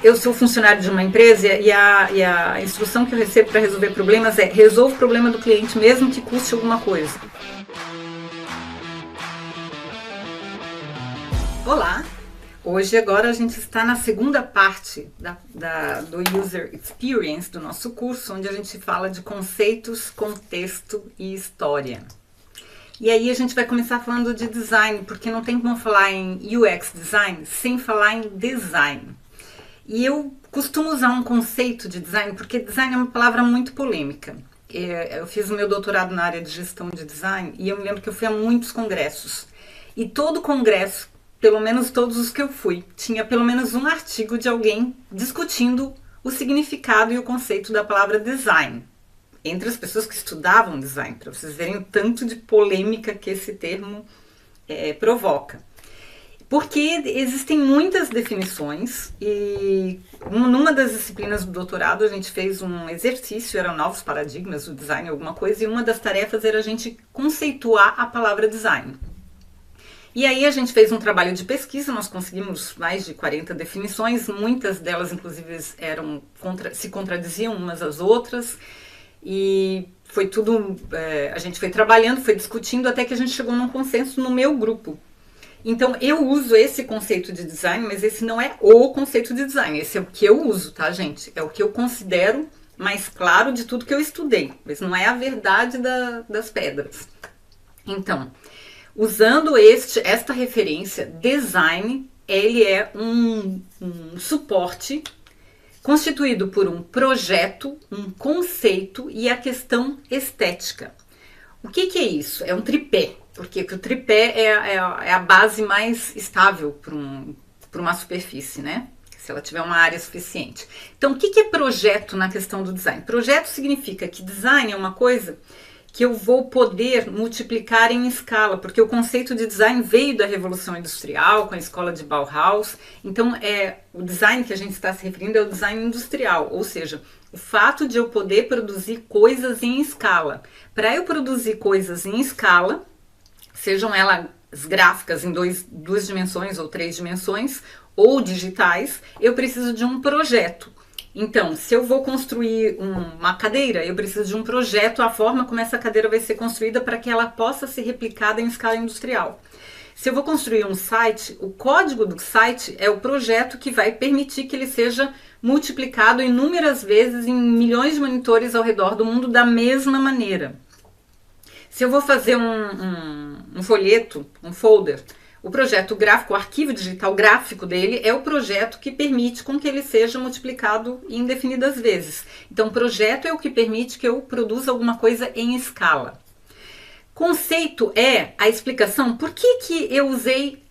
eu sou funcionário de uma empresa e a instrução que eu recebo para resolver problemas é: resolva o problema do cliente mesmo que custe alguma coisa. Olá! Hoje agora a gente está na segunda parte do User Experience do nosso curso, onde a gente fala de conceitos, contexto e história. E aí a gente vai começar falando de design, porque não tem como falar em UX design sem falar em design. E eu costumo usar um conceito de design, porque design é uma palavra muito polêmica. Eu fiz o meu doutorado na área de gestão de design e eu me lembro que eu fui a muitos congressos. E todo congresso, pelo menos todos os que eu fui, tinha pelo menos um artigo de alguém discutindo o significado e o conceito da palavra design entre as pessoas que estudavam design, para vocês verem o tanto de polêmica que esse termo provoca. Porque existem muitas definições e numa das disciplinas do doutorado a gente fez um exercício, eram novos paradigmas do design, alguma coisa, e uma das tarefas era a gente conceituar a palavra design. E aí a gente fez um trabalho de pesquisa, nós conseguimos mais de 40 definições, muitas delas inclusive se contradiziam umas às outras, e foi tudo, a gente foi trabalhando, foi discutindo até que a gente chegou num consenso no meu grupo. Então eu uso esse conceito de design, mas esse não é o conceito de design, esse é o que eu uso, tá, gente? É o que eu considero mais claro de tudo que eu estudei, mas não é a verdade das pedras. Então, usando esta referência, design, ele é um suporte constituído por um projeto, um conceito e a questão estética. O que é isso? É um tripé, porque o tripé é a base mais estável para uma superfície, né? Se ela tiver uma área suficiente. Então, o que é projeto na questão do design? Projeto significa que design é uma coisa que eu vou poder multiplicar em escala, porque o conceito de design veio da Revolução Industrial, com a escola de Bauhaus. Então, o design que a gente está se referindo é o design industrial, ou seja, o fato de eu poder produzir coisas em escala. Para eu produzir coisas em escala, sejam elas gráficas em duas dimensões ou 3 dimensões, ou digitais, eu preciso de um projeto. Então, se eu vou construir uma cadeira, eu preciso de um projeto, a forma como essa cadeira vai ser construída para que ela possa ser replicada em escala industrial. Se eu vou construir um site, o código do site é o projeto que vai permitir que ele seja multiplicado inúmeras vezes em milhões de monitores ao redor do mundo da mesma maneira. Se eu vou fazer um folheto, um folder, o projeto gráfico, o arquivo digital gráfico dele é o projeto que permite com que ele seja multiplicado indefinidas vezes. Então, o projeto é o que permite que eu produza alguma coisa em escala. Conceito é a explicação por que eu usei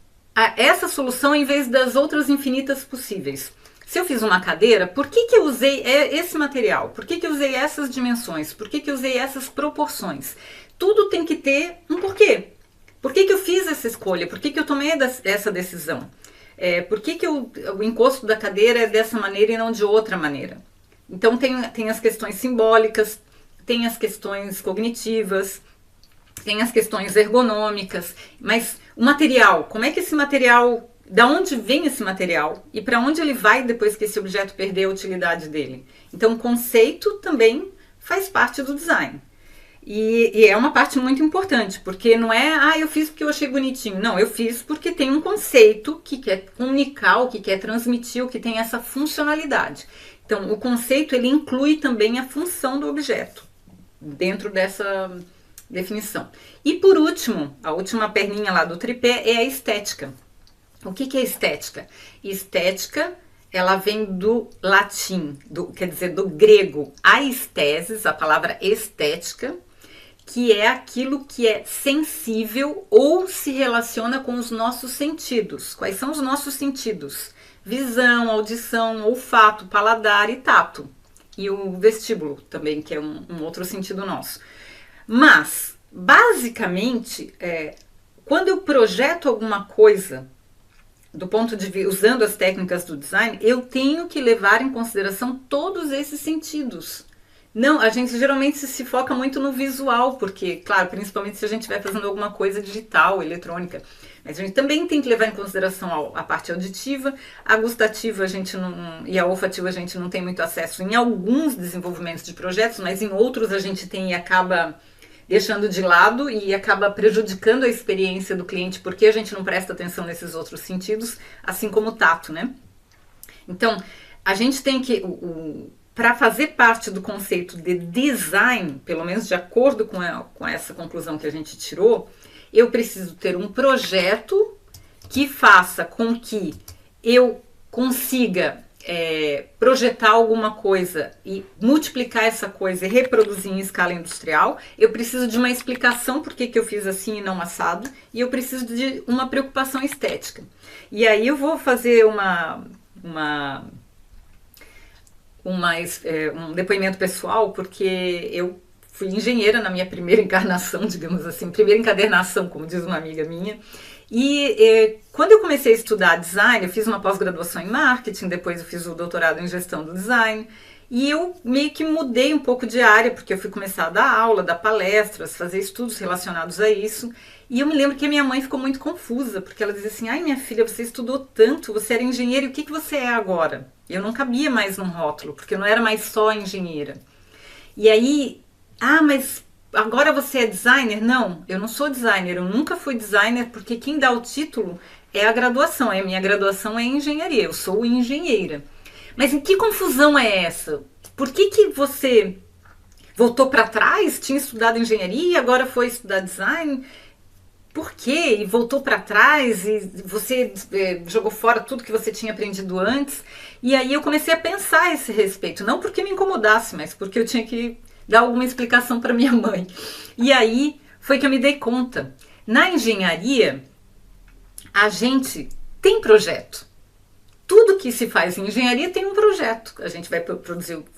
essa solução em vez das outras infinitas possíveis. Se eu fiz uma cadeira, por que eu usei esse material? Por que eu usei essas dimensões? Por que eu usei essas proporções? Tudo tem que ter um porquê. Por que eu fiz essa escolha? Por que eu tomei essa decisão? Por que o encosto da cadeira é dessa maneira e não de outra maneira? Então tem as questões simbólicas, tem as questões cognitivas, tem as questões ergonômicas, mas o material, como é que esse material, da onde vem esse material e para onde ele vai depois que esse objeto perder a utilidade dele? Então o conceito também faz parte do design. E é uma parte muito importante, porque não é, eu fiz porque eu achei bonitinho. Não, eu fiz porque tem um conceito que quer comunicar, o que quer transmitir, o que tem essa funcionalidade. Então, o conceito, ele inclui também a função do objeto, dentro dessa definição. E por último, a última perninha lá do tripé é a estética. O que é estética? Estética, ela vem do latim, quer dizer, do grego, aesthesis, a palavra estética, que é aquilo que é sensível ou se relaciona com os nossos sentidos. Quais são os nossos sentidos? Visão, audição, olfato, paladar e tato. E o vestíbulo também, que é um outro sentido nosso. Mas, basicamente, quando eu projeto alguma coisa, do ponto de vista, usando as técnicas do design, eu tenho que levar em consideração todos esses sentidos. Não, a gente geralmente se foca muito no visual, porque, claro, principalmente se a gente estiver fazendo alguma coisa digital, eletrônica. Mas a gente também tem que levar em consideração a parte auditiva, a gustativa a gente não, e a olfativa a gente não tem muito acesso em alguns desenvolvimentos de projetos, mas em outros a gente tem e acaba deixando de lado e acaba prejudicando a experiência do cliente porque a gente não presta atenção nesses outros sentidos, assim como o tato, né? Então, a gente tem que, para fazer parte do conceito de design, pelo menos de acordo com essa conclusão que a gente tirou, eu preciso ter um projeto que faça com que eu consiga projetar alguma coisa e multiplicar essa coisa e reproduzir em escala industrial. Eu preciso de uma explicação por que eu fiz assim e não assado, e eu preciso de uma preocupação estética. E aí eu vou fazer um depoimento pessoal, porque eu fui engenheira na minha primeira encarnação, digamos assim, primeira encadernação, como diz uma amiga minha. E quando eu comecei a estudar design, eu fiz uma pós-graduação em marketing, depois eu fiz o doutorado em gestão do design, e eu meio que mudei um pouco de área, porque eu fui começar a dar aula, dar palestras, fazer estudos relacionados a isso. E eu me lembro que a minha mãe ficou muito confusa, porque ela dizia assim: ai, minha filha, você estudou tanto, você era engenheira, e o que você é agora? Eu não cabia mais num rótulo, porque eu não era mais só engenheira. E aí, mas agora você é designer? Não, eu não sou designer, eu nunca fui designer, porque quem dá o título é a graduação, a minha graduação é em engenharia, eu sou engenheira. Mas em que confusão é essa? Por que você voltou para trás, tinha estudado engenharia e agora foi estudar design? Por quê? E voltou para trás e você jogou fora tudo que você tinha aprendido antes? E aí eu comecei a pensar a esse respeito, não porque me incomodasse, mas porque eu tinha que dar alguma explicação para minha mãe. E aí foi que eu me dei conta. Na engenharia, a gente tem projeto. Tudo que se faz em engenharia tem um projeto. A gente vai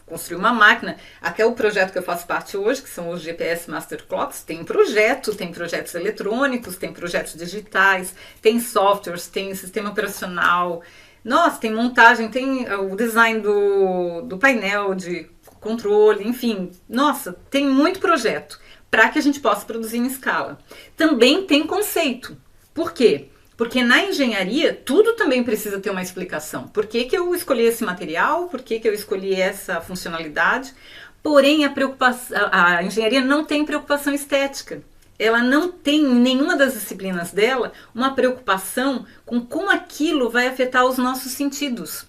construir uma máquina. Até o projeto que eu faço parte hoje, que são os GPS Master Clocks, tem um projeto, tem projetos eletrônicos, tem projetos digitais, tem softwares, tem sistema operacional. Nossa, tem montagem, tem o design do painel de controle, enfim. Nossa, tem muito projeto para que a gente possa produzir em escala. Também tem conceito. Por quê? Porque na engenharia, tudo também precisa ter uma explicação. Por que eu escolhi esse material? Por que eu escolhi essa funcionalidade? Porém, a engenharia não tem preocupação estética. Ela não tem, em nenhuma das disciplinas dela, uma preocupação com como aquilo vai afetar os nossos sentidos.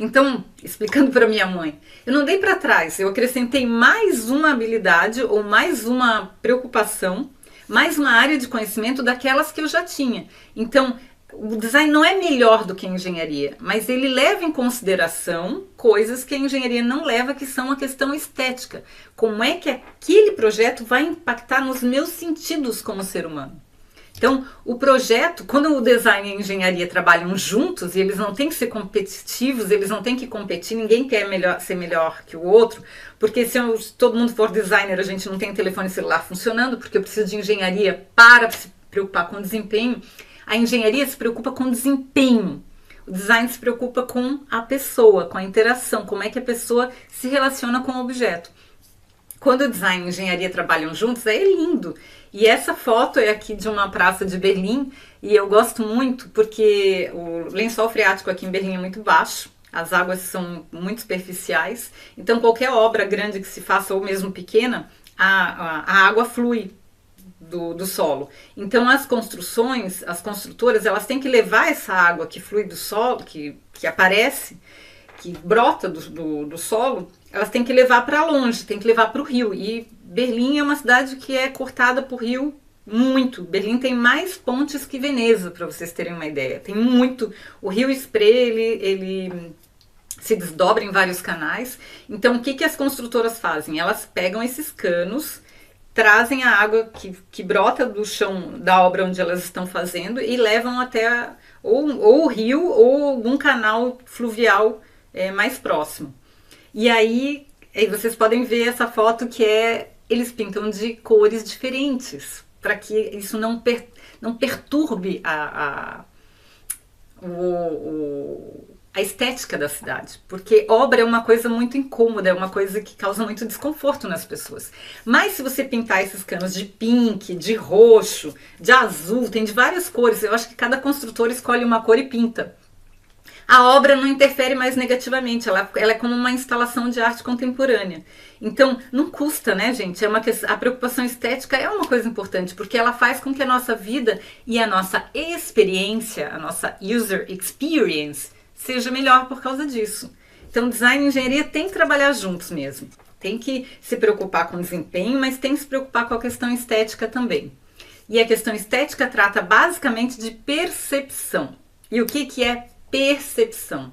Então, explicando para minha mãe, eu não dei para trás, eu acrescentei mais uma habilidade ou mais uma preocupação, mais uma área de conhecimento daquelas que eu já tinha. Então, o design não é melhor do que a engenharia, mas ele leva em consideração coisas que a engenharia não leva, que são a questão estética. Como é que aquele projeto vai impactar nos meus sentidos como ser humano? Então, o projeto, quando o design e a engenharia trabalham juntos, e eles não têm que ser competitivos, eles não têm que competir, ninguém quer ser melhor que o outro, porque se todo mundo for designer, a gente não tem telefone celular funcionando, porque eu preciso de engenharia para se preocupar com desempenho. A engenharia se preocupa com desempenho. O design se preocupa com a pessoa, com a interação, como é que a pessoa se relaciona com o objeto. Quando o design e a engenharia trabalham juntos, é lindo. E essa foto é aqui de uma praça de Berlim, e eu gosto muito porque o lençol freático aqui em Berlim é muito baixo, as águas são muito superficiais, então qualquer obra grande que se faça, ou mesmo pequena, a água flui do solo. Então as construtoras, elas têm que levar essa água que flui do solo, que aparece, que brota do solo, elas têm que levar para longe, têm que levar para o rio. E Berlim é uma cidade que é cortada por rio muito. Berlim tem mais pontes que Veneza, para vocês terem uma ideia. Tem muito. O rio Spree, ele se desdobra em vários canais. Então, o que as construtoras fazem? Elas pegam esses canos, trazem a água que brota do chão da obra onde elas estão fazendo e levam até ou o rio ou algum canal fluvial mais próximo. E aí vocês podem ver essa foto que eles pintam de cores diferentes, para que isso não perturbe a a estética da cidade, porque obra é uma coisa muito incômoda, é uma coisa que causa muito desconforto nas pessoas. Mas se você pintar esses canos de pink, de roxo, de azul, tem de várias cores, eu acho que cada construtor escolhe uma cor e pinta. A obra não interfere mais negativamente, ela é como uma instalação de arte contemporânea. Então, não custa, né, gente? A preocupação estética é uma coisa importante, porque ela faz com que a nossa vida e a nossa experiência, a nossa user experience, seja melhor por causa disso. Então, design e engenharia tem que trabalhar juntos mesmo. Tem que se preocupar com o desempenho, mas tem que se preocupar com a questão estética também. E a questão estética trata basicamente de percepção. E o que é percepção?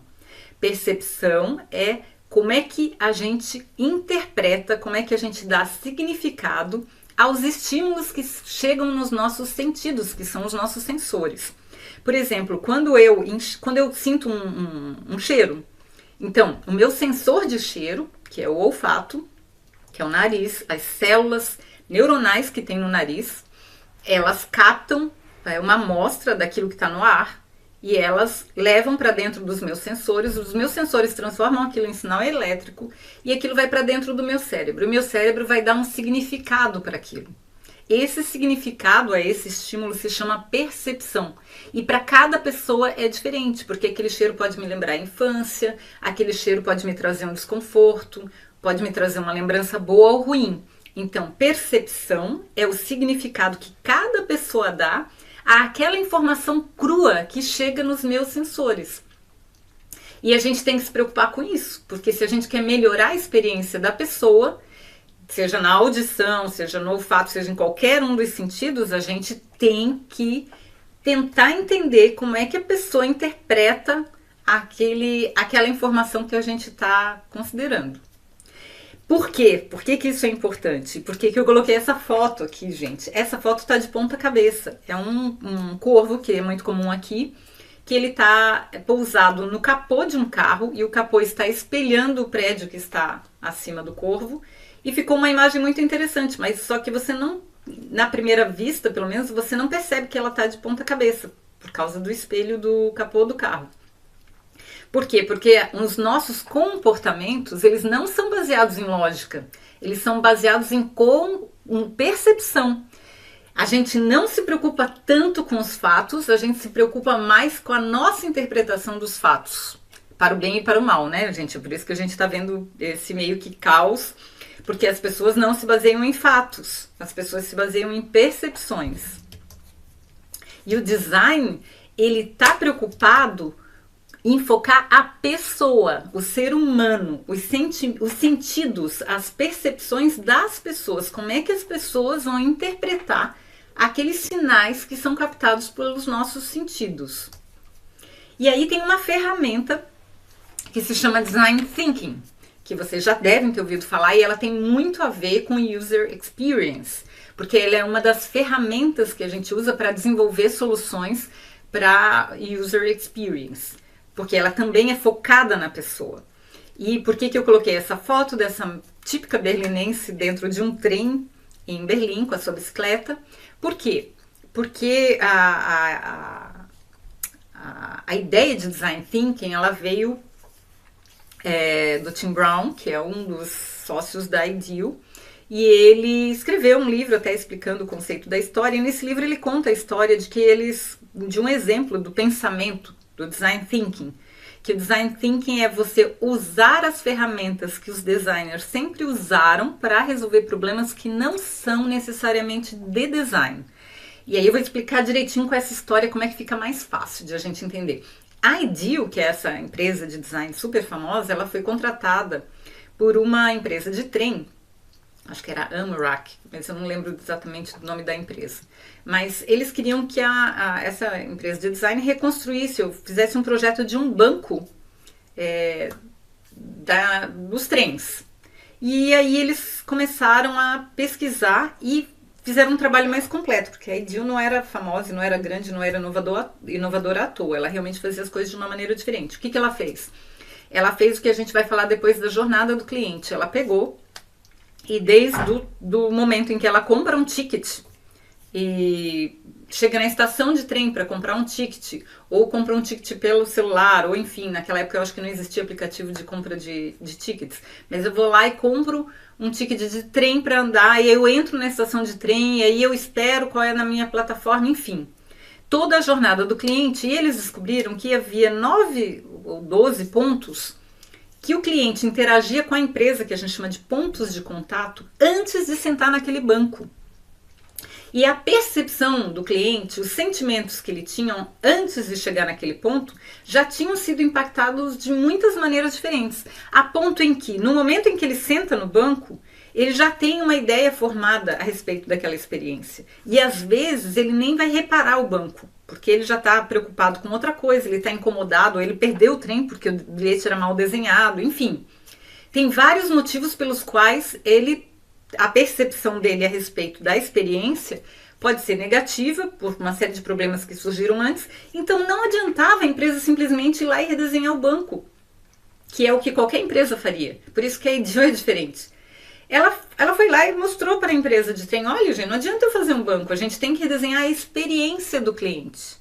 Percepção é como é que a gente interpreta, como é que a gente dá significado aos estímulos que chegam nos nossos sentidos, que são os nossos sensores. Por exemplo, quando eu sinto um cheiro, então o meu sensor de cheiro, que é o olfato, que é o nariz, as células neuronais que tem no nariz, elas captam uma amostra daquilo que está no ar, e elas levam para dentro dos meus sensores, os meus sensores transformam aquilo em sinal elétrico e aquilo vai para dentro do meu cérebro. O meu cérebro vai dar um significado para aquilo. Esse significado a esse estímulo se chama percepção. E para cada pessoa é diferente, porque aquele cheiro pode me lembrar a infância, aquele cheiro pode me trazer um desconforto, pode me trazer uma lembrança boa ou ruim. Então, percepção é o significado que cada pessoa dá àquela informação crua que chega nos meus sensores. E a gente tem que se preocupar com isso, porque se a gente quer melhorar a experiência da pessoa, seja na audição, seja no olfato, seja em qualquer um dos sentidos, a gente tem que tentar entender como é que a pessoa interpreta aquela informação que a gente está considerando. Por quê? Por que isso é importante? Por que eu coloquei essa foto aqui, gente? Essa foto está de ponta cabeça. É um corvo, que é muito comum aqui, que ele está pousado no capô de um carro e o capô está espelhando o prédio que está acima do corvo. E ficou uma imagem muito interessante, mas só que você não, na primeira vista, pelo menos, você não percebe que ela está de ponta cabeça, por causa do espelho do capô do carro. Por quê? Porque os nossos comportamentos, eles não são baseados em lógica, eles são baseados em percepção. A gente não se preocupa tanto com os fatos, a gente se preocupa mais com a nossa interpretação dos fatos, para o bem e para o mal, né, gente? É por isso que a gente está vendo esse meio que caos, porque as pessoas não se baseiam em fatos, as pessoas se baseiam em percepções. E o design, ele está preocupado em focar a pessoa, o ser humano, os sentidos, as percepções das pessoas, como é que as pessoas vão interpretar aqueles sinais que são captados pelos nossos sentidos. E aí tem uma ferramenta que se chama Design Thinking, que vocês já devem ter ouvido falar, e ela tem muito a ver com User Experience, porque ela é uma das ferramentas que a gente usa para desenvolver soluções para User Experience, porque ela também é focada na pessoa. E por que eu coloquei essa foto dessa típica berlinense dentro de um trem em Berlim com a sua bicicleta? Por quê? Porque a ideia de Design Thinking, ela veio do Tim Brown, que é um dos sócios da Ideal, e ele escreveu um livro até explicando o conceito da história, e nesse livro ele conta a história de um exemplo do pensamento, do Design Thinking, que o Design Thinking é você usar as ferramentas que os designers sempre usaram para resolver problemas que não são necessariamente de design. E aí eu vou explicar direitinho com essa história como é que fica mais fácil de a gente entender. A Ideal, que é essa empresa de design super famosa, ela foi contratada por uma empresa de trem, acho que era Amtrak, mas eu não lembro exatamente do nome da empresa. Mas eles queriam que essa empresa de design reconstruísse ou fizesse um projeto de um banco dos trens. E aí eles começaram a pesquisar e fizeram um trabalho mais completo, porque a Ideal não era famosa, não era grande, não era inovadora à toa. Ela realmente fazia as coisas de uma maneira diferente. O que ela fez? Ela fez o que a gente vai falar depois da jornada do cliente. Ela pegou e desde do momento em que ela compra um ticket e chega na estação de trem para comprar um ticket, ou compra um ticket pelo celular, ou enfim, naquela época eu acho que não existia aplicativo de compra de tickets, mas eu vou lá e compro um ticket de trem para andar, e aí eu entro na estação de trem, e aí eu espero qual é na minha plataforma, enfim. Toda a jornada do cliente, e eles descobriram que havia 9 ou 12 pontos que o cliente interagia com a empresa, que a gente chama de pontos de contato, antes de sentar naquele banco. E a percepção do cliente, os sentimentos que ele tinha antes de chegar naquele ponto, já tinham sido impactados de muitas maneiras diferentes. A ponto em que, no momento em que ele senta no banco, ele já tem uma ideia formada a respeito daquela experiência. E às vezes ele nem vai reparar o banco, porque ele já está preocupado com outra coisa, ele está incomodado, ou ele perdeu o trem porque o bilhete era mal desenhado, enfim. Tem vários motivos pelos quais a percepção dele a respeito da experiência pode ser negativa, por uma série de problemas que surgiram antes. Então não adiantava a empresa simplesmente ir lá e redesenhar o banco, que é o que qualquer empresa faria. Por isso que a IDEO é diferente. Ela foi lá e mostrou para a empresa de trem, olha gente, não adianta eu fazer um banco, a gente tem que redesenhar a experiência do cliente.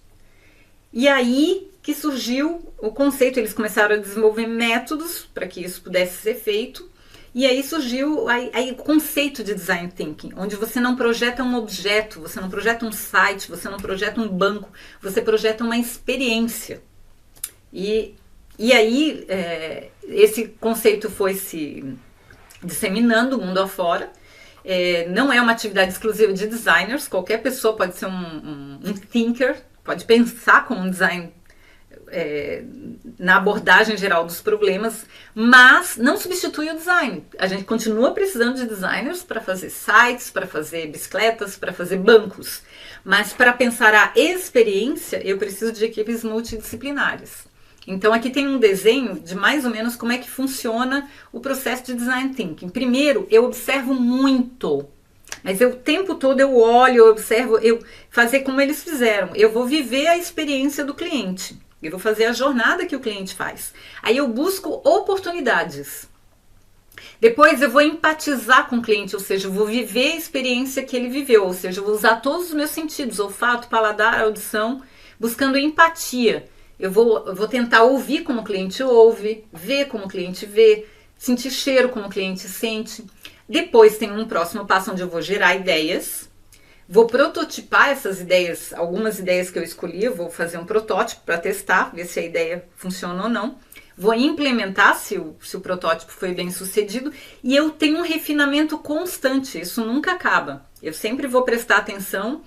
E aí que surgiu o conceito, eles começaram a desenvolver métodos para que isso pudesse ser feito. E aí surgiu o conceito de design thinking, onde você não projeta um objeto, você não projeta um site, você não projeta um banco, você projeta uma experiência. E aí esse conceito foi se disseminando o mundo afora. Não é uma atividade exclusiva de designers, qualquer pessoa pode ser um thinker, pode pensar como um design na abordagem geral dos problemas, mas não substitui o design. A gente continua precisando de designers para fazer sites, para fazer bicicletas, para fazer bancos, mas para pensar a experiência eu preciso de equipes multidisciplinares. Então aqui tem um desenho de mais ou menos como é que funciona o processo de design thinking. Primeiro, eu observo muito, mas o tempo todo eu olho, eu observo, eu fazer como eles fizeram. Eu vou viver a experiência do cliente. Eu vou fazer a jornada que o cliente faz. Aí eu busco oportunidades. Depois eu vou empatizar com o cliente, ou seja, eu vou viver a experiência que ele viveu, ou seja, eu vou usar todos os meus sentidos, olfato, paladar, audição, buscando empatia. Eu vou tentar ouvir como o cliente ouve, ver como o cliente vê, sentir cheiro como o cliente sente. Depois tem um próximo passo onde eu vou gerar ideias. Vou prototipar essas ideias, algumas ideias que eu escolhi, eu vou fazer um protótipo para testar, ver se a ideia funciona ou não. Vou implementar se o protótipo foi bem sucedido e eu tenho um refinamento constante, isso nunca acaba. Eu sempre vou prestar atenção,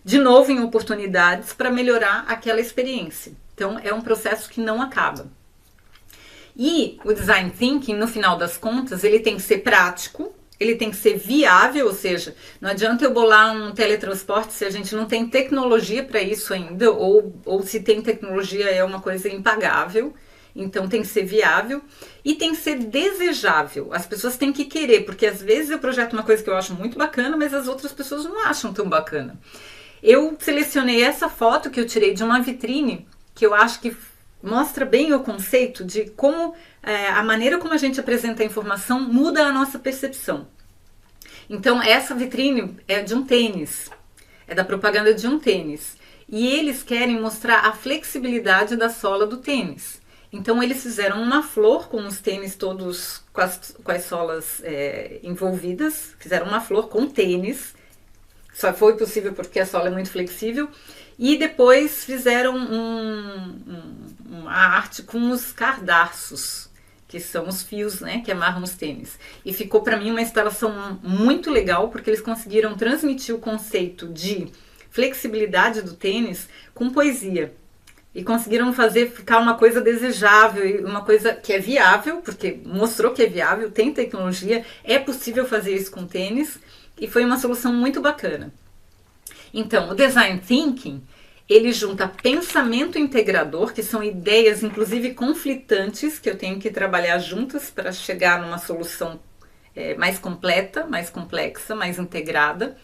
de novo, em oportunidades para melhorar aquela experiência. Então é um processo que não acaba. E o design thinking, no final das contas, ele tem que ser prático, ele tem que ser viável, ou seja, não adianta eu bolar um teletransporte se a gente não tem tecnologia para isso ainda, ou se tem tecnologia é uma coisa impagável. Então tem que ser viável e tem que ser desejável. As pessoas têm que querer, porque às vezes eu projeto uma coisa que eu acho muito bacana, mas as outras pessoas não acham tão bacana. Eu selecionei essa foto que eu tirei de uma vitrine, que eu acho que mostra bem o conceito de como a maneira como a gente apresenta a informação muda a nossa percepção. Então essa vitrine é de um tênis, é da propaganda de um tênis. E eles querem mostrar a flexibilidade da sola do tênis. Então eles fizeram uma flor com os tênis todos com as solas envolvidas, fizeram uma flor com tênis, só foi possível porque a sola é muito flexível, e depois fizeram uma arte com os cadarços, que são os fios, né, que amarram os tênis. E ficou para mim uma instalação muito legal, porque eles conseguiram transmitir o conceito de flexibilidade do tênis com poesia. E conseguiram fazer ficar uma coisa desejável, uma coisa que é viável, porque mostrou que é viável, tem tecnologia, é possível fazer isso com tênis, e foi uma solução muito bacana. Então, o Design Thinking, ele junta pensamento integrador, que são ideias, inclusive conflitantes, que eu tenho que trabalhar juntas para chegar numa solução mais completa, mais complexa, mais integrada.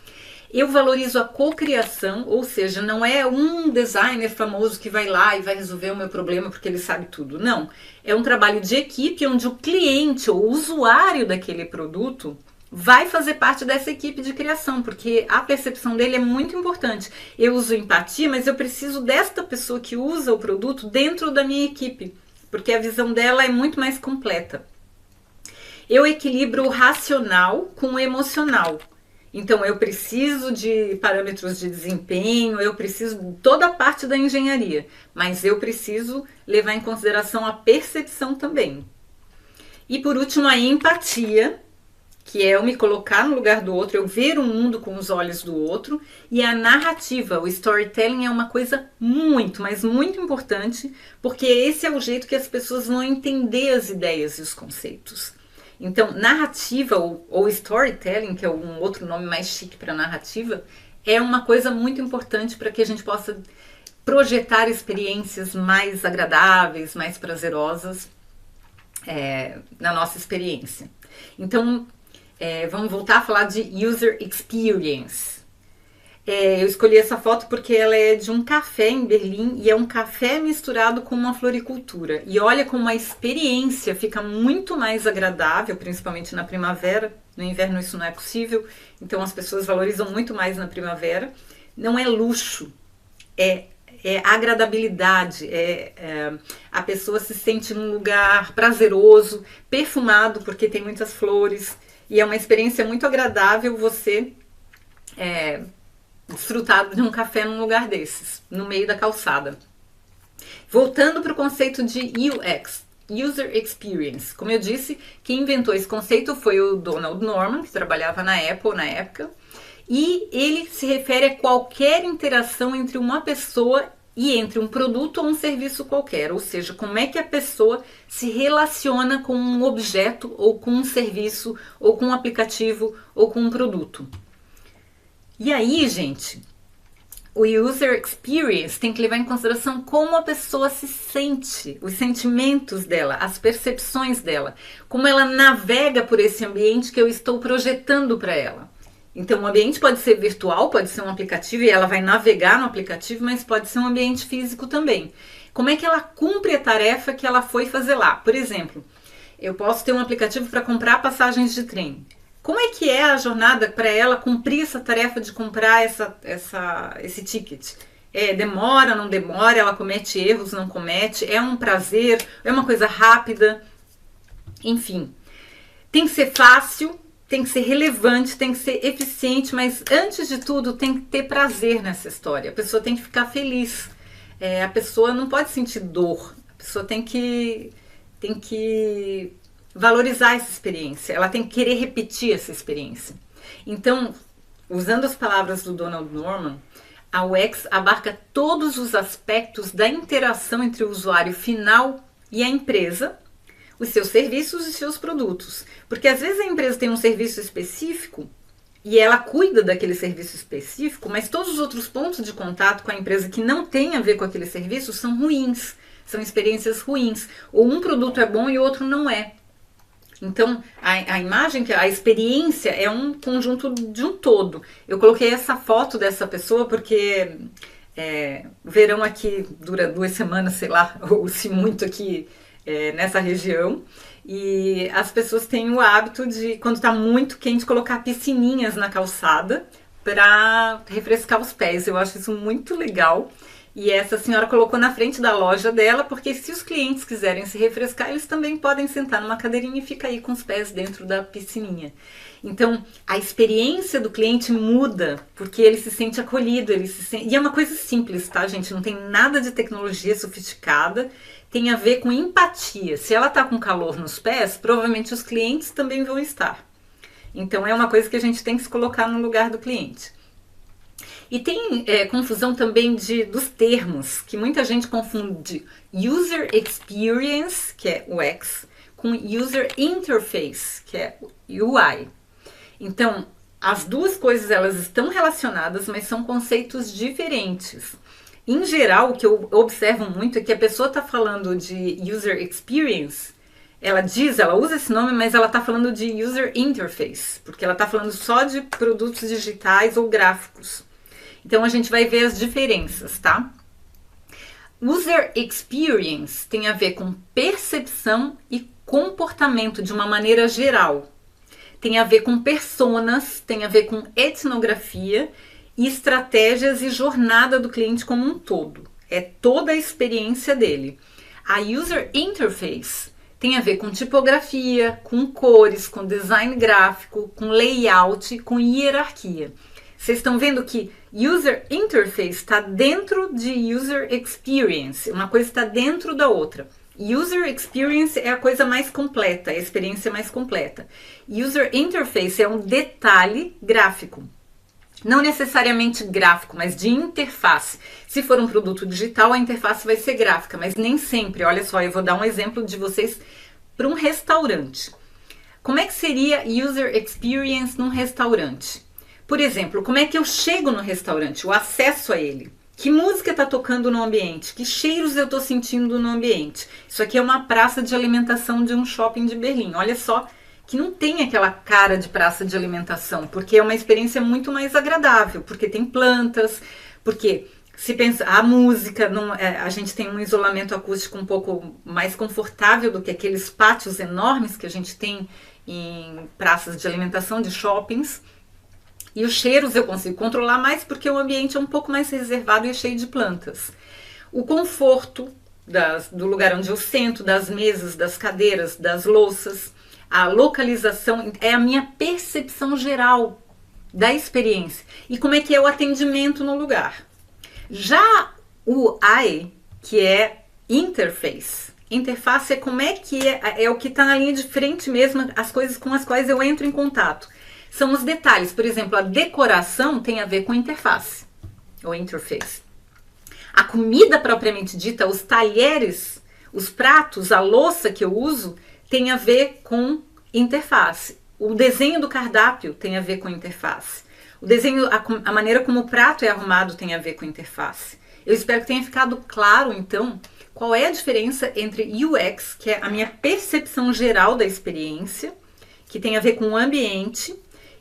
Eu valorizo a cocriação, ou seja, não é um designer famoso que vai lá e vai resolver o meu problema porque ele sabe tudo. Não, é um trabalho de equipe onde o cliente ou o usuário daquele produto vai fazer parte dessa equipe de criação, porque a percepção dele é muito importante. Eu uso empatia, mas eu preciso desta pessoa que usa o produto dentro da minha equipe, porque a visão dela é muito mais completa. Eu equilibro o racional com o emocional. Então, eu preciso de parâmetros de desempenho, eu preciso de toda a parte da engenharia, mas eu preciso levar em consideração a percepção também. E por último, a empatia, que é eu me colocar no lugar do outro, eu ver o mundo com os olhos do outro, e a narrativa, o storytelling é uma coisa muito, mas muito importante, porque esse é o jeito que as pessoas vão entender as ideias e os conceitos. Então, narrativa ou storytelling, que é um outro nome mais chique para narrativa, é uma coisa muito importante para que a gente possa projetar experiências mais agradáveis, mais prazerosas na nossa experiência. Então, vamos voltar a falar de user experience. Eu escolhi essa foto porque ela é de um café em Berlim e é um café misturado com uma floricultura. E olha como a experiência fica muito mais agradável, principalmente na primavera. No inverno isso não é possível, então as pessoas valorizam muito mais na primavera. Não é luxo, é agradabilidade, a pessoa se sente num lugar prazeroso, perfumado porque tem muitas flores. E é uma experiência muito agradável você desfrutar de um café num lugar desses, no meio da calçada. Voltando para o conceito de UX, User Experience. Como eu disse, quem inventou esse conceito foi o Donald Norman, que trabalhava na Apple na época, e ele se refere a qualquer interação entre uma pessoa e entre um produto ou um serviço qualquer, ou seja, como é que a pessoa se relaciona com um objeto ou com um serviço ou com um aplicativo ou com um produto. E aí, gente, o User Experience tem que levar em consideração como a pessoa se sente, os sentimentos dela, as percepções dela, como ela navega por esse ambiente que eu estou projetando para ela. Então, o ambiente pode ser virtual, pode ser um aplicativo e ela vai navegar no aplicativo, mas pode ser um ambiente físico também. Como é que ela cumpre a tarefa que ela foi fazer lá? Por exemplo, eu posso ter um aplicativo para comprar passagens de trem. Como é que é a jornada para ela cumprir essa tarefa de comprar esse ticket? Demora, não demora, ela comete erros, não comete, é um prazer, é uma coisa rápida, enfim. Tem que ser fácil, tem que ser relevante, tem que ser eficiente, mas antes de tudo tem que ter prazer nessa história. A pessoa tem que ficar feliz, a pessoa não pode sentir dor, a pessoa tem que valorizar essa experiência, ela tem que querer repetir essa experiência. Então, usando as palavras do Donald Norman, a UX abarca todos os aspectos da interação entre o usuário final e a empresa, os seus serviços e seus produtos. Porque às vezes a empresa tem um serviço específico e ela cuida daquele serviço específico, mas todos os outros pontos de contato com a empresa que não tem a ver com aquele serviço são ruins, são experiências ruins. Ou um produto é bom e o outro não é. Então, a imagem, a experiência é um conjunto de um todo. Eu coloquei essa foto dessa pessoa porque o verão aqui dura 2 semanas, sei lá, ou se muito aqui nessa região. E as pessoas têm o hábito de, quando está muito quente, colocar piscininhas na calçada para refrescar os pés. Eu acho isso muito legal. E essa senhora colocou na frente da loja dela, porque se os clientes quiserem se refrescar, eles também podem sentar numa cadeirinha e ficar aí com os pés dentro da piscininha. Então, a experiência do cliente muda, porque ele se sente acolhido, e é uma coisa simples, tá, gente? Não tem nada de tecnologia sofisticada, tem a ver com empatia. Se ela tá com calor nos pés, provavelmente os clientes também vão estar. Então, é uma coisa que a gente tem que se colocar no lugar do cliente. E tem confusão também dos termos, que muita gente confunde User Experience, que é UX, com User Interface, que é UI. Então, as duas coisas elas estão relacionadas, mas são conceitos diferentes. Em geral, o que eu observo muito é que a pessoa está falando de User Experience, ela usa esse nome, mas ela está falando de User Interface, porque ela está falando só de produtos digitais ou gráficos. Então, a gente vai ver as diferenças, tá? User Experience tem a ver com percepção e comportamento de uma maneira geral. tem a ver com personas, tem a ver com etnografia e estratégias e jornada do cliente como um todo. É toda a experiência dele. A User Interface tem a ver com tipografia, com cores, com design gráfico, com layout, com hierarquia. Vocês estão vendo que User Interface está dentro de User Experience, uma coisa está dentro da outra. User Experience é a coisa mais completa, a experiência mais completa. User Interface é um detalhe gráfico. Não necessariamente gráfico, mas de interface. Se for um produto digital, a interface vai ser gráfica, mas nem sempre. Olha só, eu vou dar um exemplo de vocês para um restaurante. Como é que seria User Experience num restaurante? Por exemplo, como é que eu chego no restaurante, o acesso a ele? Que música está tocando no ambiente? Que cheiros eu estou sentindo no ambiente? Isso aqui é uma praça de alimentação de um shopping de Berlim. Olha só que não tem aquela cara de praça de alimentação, porque é uma experiência muito mais agradável, porque tem plantas, porque se pensa, a música, a gente tem um isolamento acústico um pouco mais confortável do que aqueles pátios enormes que a gente tem em praças de alimentação de shoppings. E os cheiros eu consigo controlar mais porque o ambiente é um pouco mais reservado e cheio de plantas. O conforto do lugar onde eu sento, das mesas, das cadeiras, das louças, a localização é a minha percepção geral da experiência. E como é que é o atendimento no lugar. Já o I, que é interface. Interface é como é que é o que está na linha de frente mesmo, as coisas com as quais eu entro em contato. São os detalhes. Por exemplo, a decoração tem a ver com interface, ou interface. A comida propriamente dita, os talheres, os pratos, a louça que eu uso, tem a ver com interface. O desenho do cardápio tem a ver com interface. O desenho, a maneira como o prato é arrumado tem a ver com interface. Eu espero que tenha ficado claro, então, qual é a diferença entre UX, que é a minha percepção geral da experiência, que tem a ver com o ambiente,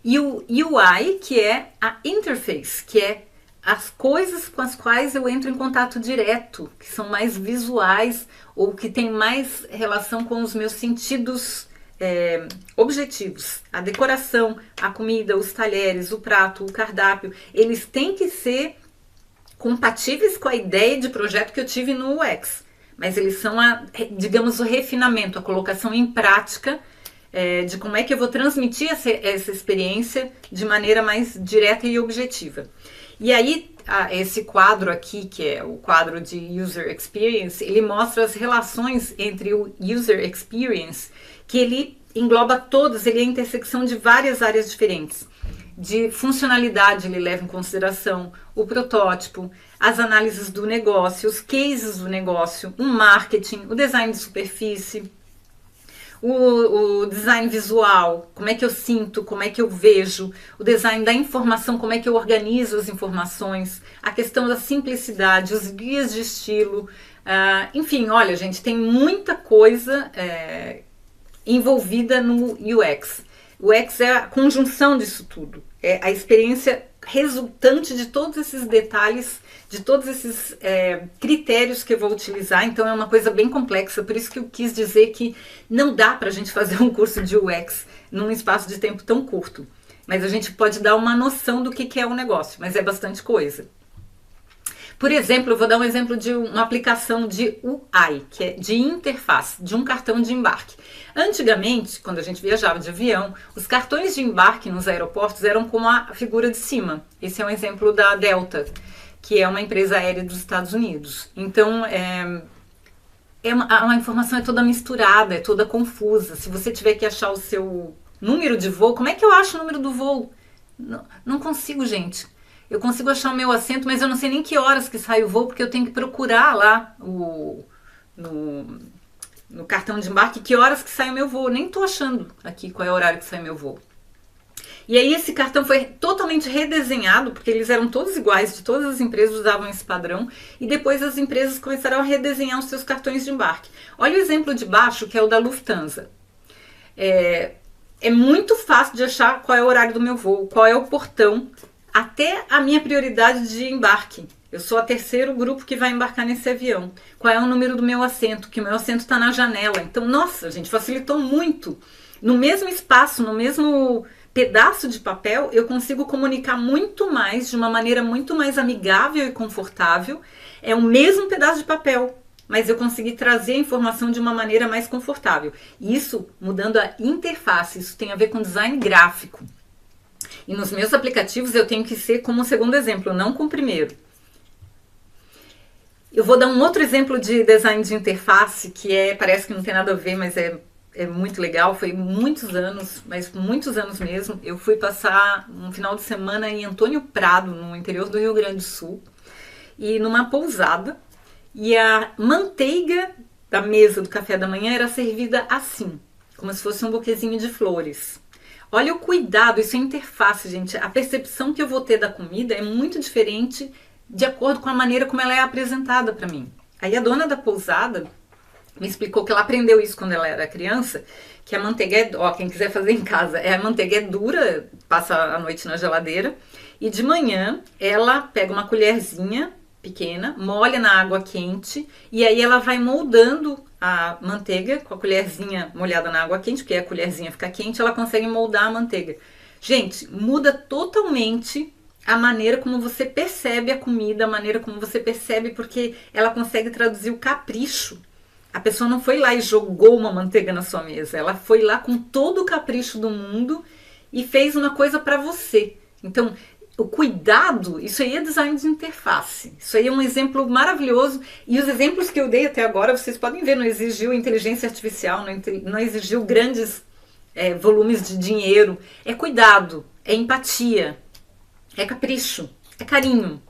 e o UI, que é a interface, que é as coisas com as quais eu entro em contato direto, que são mais visuais ou que tem mais relação com os meus sentidos objetivos. A decoração, a comida, os talheres, o prato, o cardápio, eles têm que ser compatíveis com a ideia de projeto que eu tive no UX, mas eles são, digamos, o refinamento, a colocação em prática de como é que eu vou transmitir essa experiência de maneira mais direta e objetiva. E aí, esse quadro aqui, que é o quadro de User Experience, ele mostra as relações entre o User Experience, que ele engloba todos, ele é a intersecção de várias áreas diferentes. De funcionalidade, ele leva em consideração o protótipo, as análises do negócio, os cases do negócio, o marketing, o design de superfície, o design visual, como é que eu sinto, como é que eu vejo, o design da informação, como é que eu organizo as informações, a questão da simplicidade, os guias de estilo, enfim, olha, gente, tem muita coisa envolvida no UX. O UX é a conjunção disso tudo, é a experiência resultante de todos esses detalhes, de todos esses critérios que eu vou utilizar. Então é uma coisa bem complexa, por isso que eu quis dizer que não dá para a gente fazer um curso de UX num espaço de tempo tão curto, mas a gente pode dar uma noção do que é o negócio, mas é bastante coisa. Por exemplo, eu vou dar um exemplo de uma aplicação de UI, que é de interface, de um cartão de embarque. Antigamente, quando a gente viajava de avião, os cartões de embarque nos aeroportos eram como a figura de cima. Esse é um exemplo da Delta, que é uma empresa aérea dos Estados Unidos. Então, a informação é toda misturada, é toda confusa. Se você tiver que achar o seu número de voo, como é que eu acho o número do voo? Não consigo, gente. Eu consigo achar o meu assento, mas eu não sei nem que horas que sai o voo, porque eu tenho que procurar lá no cartão de embarque que horas que sai o meu voo. Nem estou achando aqui qual é o horário que sai o meu voo. E aí esse cartão foi totalmente redesenhado, porque eles eram todos iguais, de todas as empresas usavam esse padrão, e depois as empresas começaram a redesenhar os seus cartões de embarque. Olha o exemplo de baixo, que é o da Lufthansa. É muito fácil de achar qual é o horário do meu voo, qual é o portão, até a minha prioridade de embarque. Eu sou a terceiro grupo que vai embarcar nesse avião. Qual é o número do meu assento? Que o meu assento está na janela. Então, nossa, gente, facilitou muito. No mesmo espaço, no mesmo pedaço de papel, eu consigo comunicar muito mais, de uma maneira muito mais amigável e confortável. É o mesmo pedaço de papel, mas eu consegui trazer a informação de uma maneira mais confortável. Isso mudando a interface, isso tem a ver com design gráfico. E nos meus aplicativos eu tenho que ser como o segundo exemplo, não como o primeiro. Eu vou dar um outro exemplo de design de interface, que parece que não tem nada a ver, mas é muito legal. Foi muitos anos, mas muitos anos mesmo. Eu fui passar um final de semana em Antônio Prado, no interior do Rio Grande do Sul, e numa pousada. E a manteiga da mesa do café da manhã era servida assim, como se fosse um buquezinho de flores. Olha o cuidado, isso é interface, gente. A percepção que eu vou ter da comida é muito diferente de acordo com a maneira como ela é apresentada para mim. Aí a dona da pousada me explicou que ela aprendeu isso quando ela era criança, que a manteiga quem quiser fazer em casa, a manteiga é dura, passa a noite na geladeira, e de manhã ela pega uma colherzinha pequena, molha na água quente, e aí ela vai moldando a manteiga com a colherzinha molhada na água quente, porque a colherzinha fica quente, ela consegue moldar a manteiga. Gente, muda totalmente a maneira como você percebe a comida, a maneira como você percebe, porque ela consegue traduzir o capricho. A pessoa não foi lá e jogou uma manteiga na sua mesa, ela foi lá com todo o capricho do mundo e fez uma coisa para você. Então, o cuidado, isso aí é design de interface. Isso aí é um exemplo maravilhoso. E os exemplos que eu dei até agora, vocês podem ver, não exigiu inteligência artificial, não exigiu grandes volumes de dinheiro. É cuidado, é empatia, é capricho, é carinho.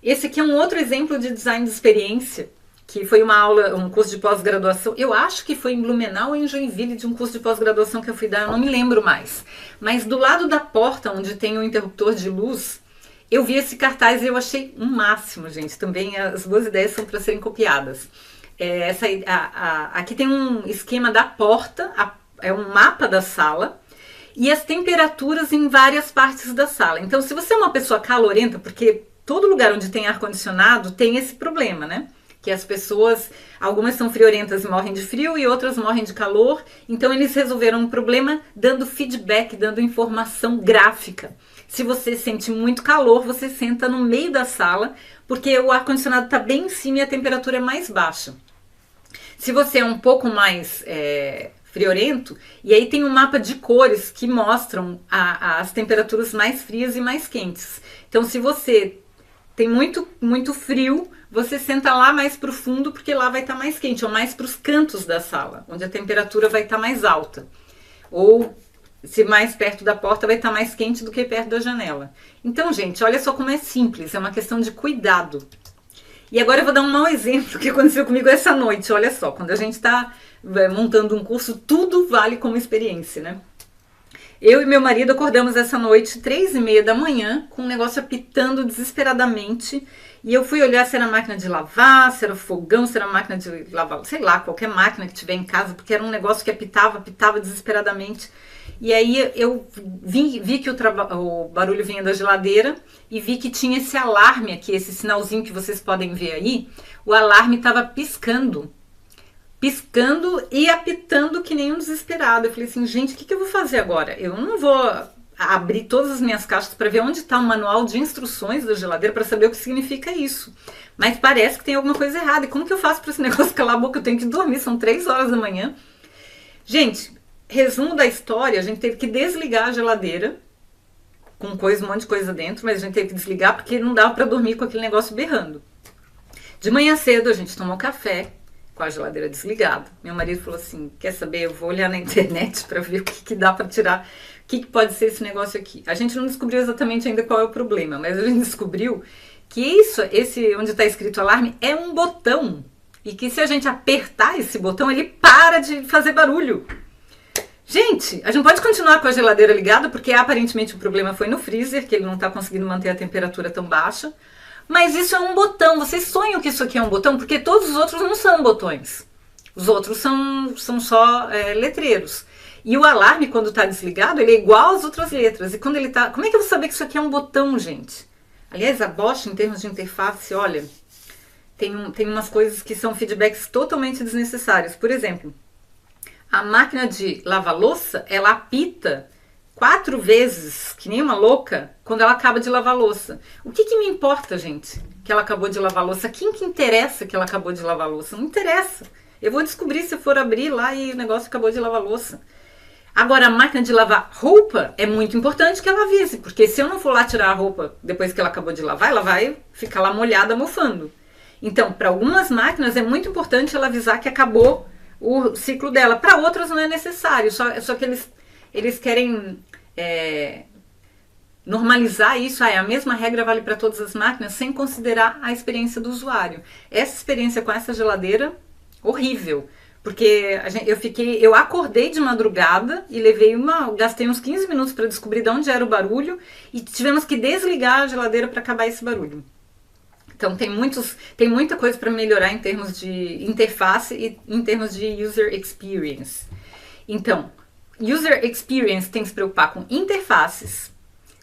Esse aqui é um outro exemplo de design de experiência, que foi uma aula, um curso de pós-graduação. Eu acho que foi em Blumenau ou em Joinville, de um curso de pós-graduação que eu fui dar, eu não me lembro mais. Mas do lado da porta, onde tem o interruptor de luz, eu vi esse cartaz e eu achei um máximo, gente. Também as boas ideias são para serem copiadas. Aqui tem um esquema da porta, é um mapa da sala, e as temperaturas em várias partes da sala. Então, se você é uma pessoa calorenta, porque todo lugar onde tem ar-condicionado tem esse problema, né? Que as pessoas, algumas são friorentas e morrem de frio e outras morrem de calor. Então, eles resolveram um problema dando feedback, dando informação gráfica. Se você sente muito calor, você senta no meio da sala, porque o ar-condicionado está bem em cima e a temperatura é mais baixa. Se você é um pouco mais friorento, e aí tem um mapa de cores que mostram as temperaturas mais frias e mais quentes. Então, se você tem muito frio, você senta lá mais para o fundo, porque lá vai estar mais quente, ou mais para os cantos da sala, onde a temperatura vai estar mais alta. Ou, se mais perto da porta, vai estar mais quente do que perto da janela. Então, gente, olha só como é simples, é uma questão de cuidado. E agora eu vou dar um mau exemplo que aconteceu comigo essa noite. Olha só, quando a gente está montando um curso, tudo vale como experiência, né? Eu e meu marido acordamos essa noite, 3h30 da manhã, com o negócio apitando desesperadamente. E eu fui olhar se era máquina de lavar, se era fogão, se era máquina de lavar, sei lá, qualquer máquina que tiver em casa, porque era um negócio que apitava desesperadamente. E aí eu vi que o barulho vinha da geladeira e vi que tinha esse alarme aqui, esse sinalzinho que vocês podem ver aí. O alarme estava piscando e apitando que nem um desesperado. Eu falei assim, gente, o que eu vou fazer agora? Eu não vou abrir todas as minhas caixas para ver onde está o manual de instruções da geladeira para saber o que significa isso. Mas parece que tem alguma coisa errada. E como que eu faço para esse negócio calar a boca? Eu tenho que dormir, são 3 horas da manhã. Gente, resumo da história, a gente teve que desligar a geladeira, com um monte de coisa dentro, mas a gente teve que desligar porque não dava para dormir com aquele negócio berrando. De manhã cedo a gente tomou café, com a geladeira desligada. Meu marido falou assim, quer saber, eu vou olhar na internet para ver o que dá para tirar, o que pode ser esse negócio aqui. A gente não descobriu exatamente ainda qual é o problema, mas a gente descobriu que esse onde está escrito alarme é um botão, e que se a gente apertar esse botão, ele para de fazer barulho. Gente, a gente pode continuar com a geladeira ligada, porque aparentemente o problema foi no freezer, que ele não está conseguindo manter a temperatura tão baixa. Mas isso é um botão. Vocês sonham que isso aqui é um botão? Porque todos os outros não são botões. Os outros são só letreiros. E o alarme, quando está desligado, ele é igual às outras letras. E quando ele está... Como é que eu vou saber que isso aqui é um botão, gente? Aliás, a Bosch, em termos de interface, olha, tem umas coisas que são feedbacks totalmente desnecessários. Por exemplo, a máquina de lavar louça, ela apita 4 vezes, que nem uma louca, quando ela acaba de lavar louça. O que me importa, gente, que ela acabou de lavar louça? Quem que interessa que ela acabou de lavar louça? Não interessa. Eu vou descobrir se for abrir lá e o negócio acabou de lavar louça. Agora, a máquina de lavar roupa é muito importante que ela avise, porque se eu não for lá tirar a roupa depois que ela acabou de lavar, ela vai ficar lá molhada, mofando. Então, para algumas máquinas é muito importante ela avisar que acabou o ciclo dela. Para outras não é necessário, só que eles querem normalizar isso. A mesma regra vale para todas as máquinas, sem considerar a experiência do usuário. Essa experiência com essa geladeira, horrível. Porque eu acordei de madrugada e gastei uns 15 minutos para descobrir de onde era o barulho e tivemos que desligar a geladeira para acabar esse barulho. Então tem muita coisa para melhorar em termos de interface e em termos de user experience. Então, user experience tem que se preocupar com interfaces,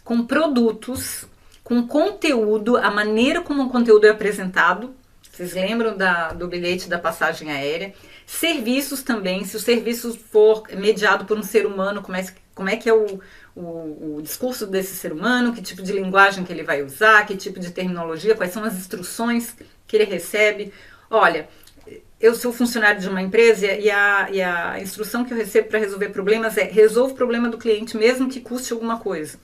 com produtos, com conteúdo, a maneira como o conteúdo é apresentado. Vocês lembram do bilhete da passagem aérea? Serviços também, se o serviço for mediado por um ser humano, como é que é o discurso desse ser humano, que tipo de linguagem que ele vai usar, que tipo de terminologia, quais são as instruções que ele recebe. Olha, eu sou funcionário de uma empresa e a instrução que eu recebo para resolver problemas é: resolva o problema do cliente mesmo que custe alguma coisa.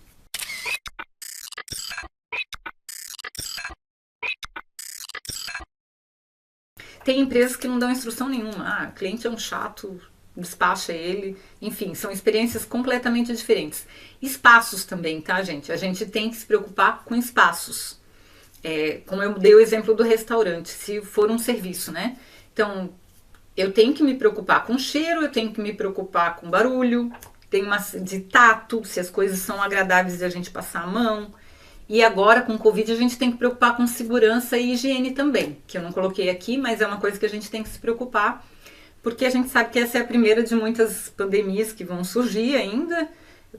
Tem empresas que não dão instrução nenhuma. O cliente é um chato, despacha ele. Enfim, são experiências completamente diferentes. Espaços também, tá, gente? A gente tem que se preocupar com espaços. Como eu dei o exemplo do restaurante, se for um serviço, né? Então, eu tenho que me preocupar com cheiro, eu tenho que me preocupar com barulho, de tato, se as coisas são agradáveis de a gente passar a mão. E agora, com o Covid, a gente tem que preocupar com segurança e higiene também, que eu não coloquei aqui, mas é uma coisa que a gente tem que se preocupar, porque a gente sabe que essa é a primeira de muitas pandemias que vão surgir ainda,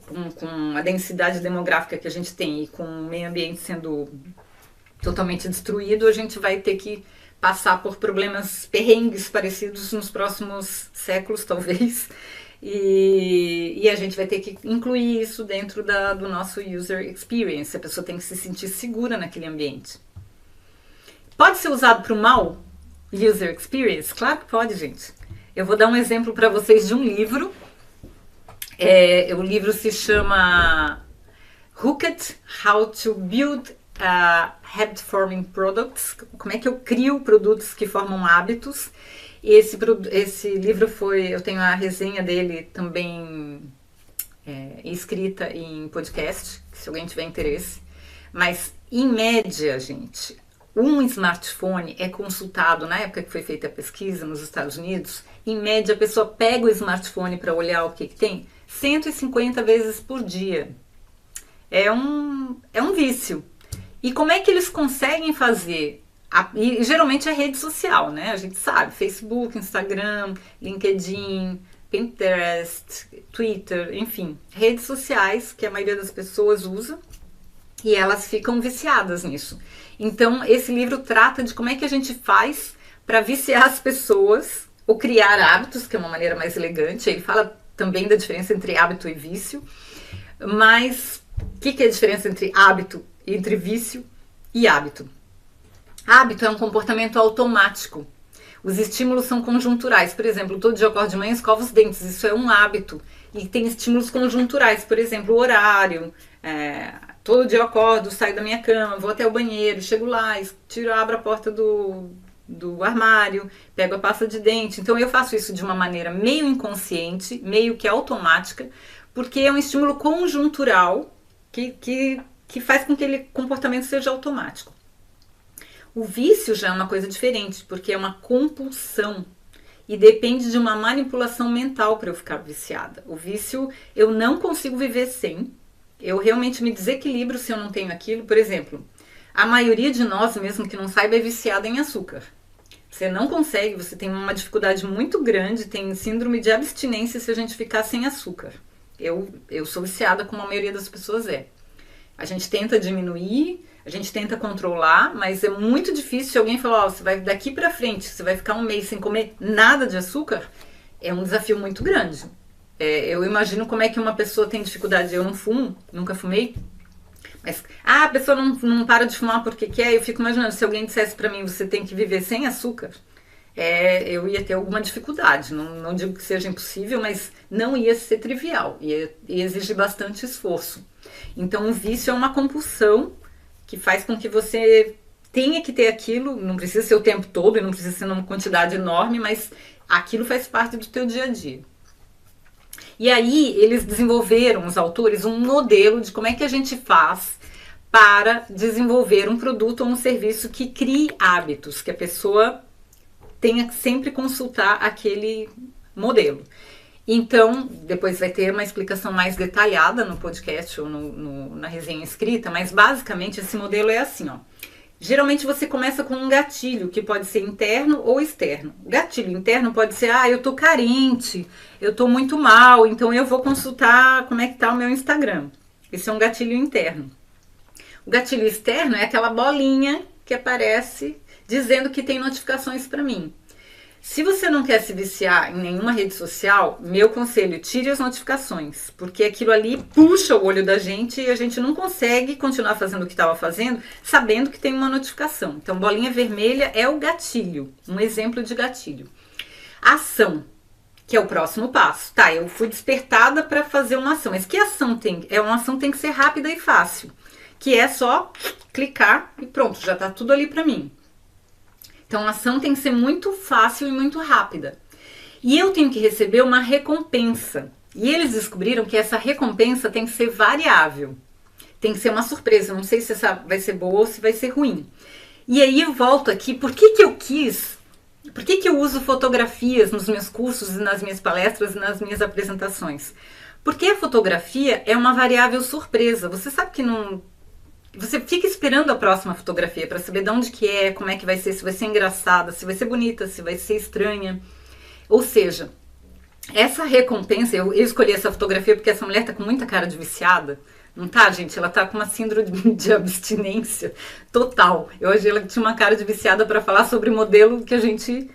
com a densidade demográfica que a gente tem e com o meio ambiente sendo totalmente destruído, a gente vai ter que passar por problemas perrengues parecidos nos próximos séculos, talvez. E a gente vai ter que incluir isso dentro do nosso user experience. A pessoa tem que se sentir segura naquele ambiente. Pode ser usado para o mal, user experience? Claro que pode, gente. Eu vou dar um exemplo para vocês de um livro. O livro se chama Hooked: How to Build Habit Forming Products. Como é que eu crio produtos que formam hábitos. Esse livro eu tenho a resenha dele também escrita em podcast, se alguém tiver interesse. Mas, em média, gente, um smartphone é consultado, na época que foi feita a pesquisa nos Estados Unidos, em média a pessoa pega o smartphone para olhar o que tem 150 vezes por dia. É um vício. E como é que eles conseguem fazer? E geralmente é rede social, né? A gente sabe, Facebook, Instagram, LinkedIn, Pinterest, Twitter, enfim, redes sociais que a maioria das pessoas usa e elas ficam viciadas nisso. Então, esse livro trata de como é que a gente faz para viciar as pessoas ou criar hábitos, que é uma maneira mais elegante. Ele fala também da diferença entre hábito e vício, mas o que é a diferença entre vício e hábito? Hábito é um comportamento automático. Os estímulos são conjunturais. Por exemplo, todo dia eu acordo de manhã e escovo os dentes. Isso é um hábito. E tem estímulos conjunturais. Por exemplo, o horário. Todo dia eu acordo, saio da minha cama, vou até o banheiro, chego lá, abro a porta do armário, pego a pasta de dente. Então eu faço isso de uma maneira meio inconsciente, meio que automática, porque é um estímulo conjuntural que faz com que aquele comportamento seja automático. O vício já é uma coisa diferente, porque é uma compulsão e depende de uma manipulação mental para eu ficar viciada. O vício eu não consigo viver sem, eu realmente me desequilibro se eu não tenho aquilo. Por exemplo, a maioria de nós, mesmo que não saiba, é viciada em açúcar. Você não consegue, você tem uma dificuldade muito grande, tem síndrome de abstinência se a gente ficar sem açúcar. Eu sou viciada como a maioria das pessoas é. A gente tenta diminuir, A gente tenta controlar, mas é muito difícil se alguém falar, ó, você vai daqui pra frente, você vai ficar um mês sem comer nada de açúcar, é um desafio muito grande. Eu imagino como é que uma pessoa tem dificuldade. Eu não fumo, nunca fumei, mas a pessoa não para de fumar porque quer. Eu fico imaginando, se alguém dissesse pra mim, você tem que viver sem açúcar, eu ia ter alguma dificuldade. Não digo que seja impossível, mas não ia ser trivial, ia exigir bastante esforço. Então o vício é uma compulsão que faz com que você tenha que ter aquilo, não precisa ser o tempo todo e não precisa ser numa quantidade enorme, mas aquilo faz parte do teu dia a dia. E aí eles desenvolveram, os autores, um modelo de como é que a gente faz para desenvolver um produto ou um serviço que crie hábitos, que a pessoa tenha que sempre consultar aquele modelo. Então, depois vai ter uma explicação mais detalhada no podcast ou na resenha escrita, mas basicamente esse modelo é assim, ó. Geralmente você começa com um gatilho, que pode ser interno ou externo. O gatilho interno pode ser, eu tô carente, eu tô muito mal, então eu vou consultar como é que tá o meu Instagram. Esse é um gatilho interno. O gatilho externo é aquela bolinha que aparece dizendo que tem notificações para mim. Se você não quer se viciar em nenhuma rede social, meu conselho, tire as notificações, porque aquilo ali puxa o olho da gente e a gente não consegue continuar fazendo o que estava fazendo, sabendo que tem uma notificação. Então, bolinha vermelha é o gatilho, um exemplo de gatilho. Ação, que é o próximo passo. Tá, eu fui despertada para fazer uma ação, mas que ação tem? Uma ação tem que ser rápida e fácil, que é só clicar e pronto, já está tudo ali para mim. Então a ação tem que ser muito fácil e muito rápida. E eu tenho que receber uma recompensa. E eles descobriram que essa recompensa tem que ser variável. Tem que ser uma surpresa. Não sei se essa vai ser boa ou se vai ser ruim. E aí eu volto aqui. Por que eu uso fotografias nos meus cursos, nas minhas palestras e nas minhas apresentações? Porque a fotografia é uma variável surpresa. Você sabe que não... Você fica esperando a próxima fotografia para saber de onde que é, como é que vai ser, se vai ser engraçada, se vai ser bonita, se vai ser estranha. Ou seja, essa recompensa, eu escolhi essa fotografia porque essa mulher tá com muita cara de viciada. Não tá, gente? Ela tá com uma síndrome de abstinência total. Eu achei ela tinha uma cara de viciada para falar sobre o modelo que a gente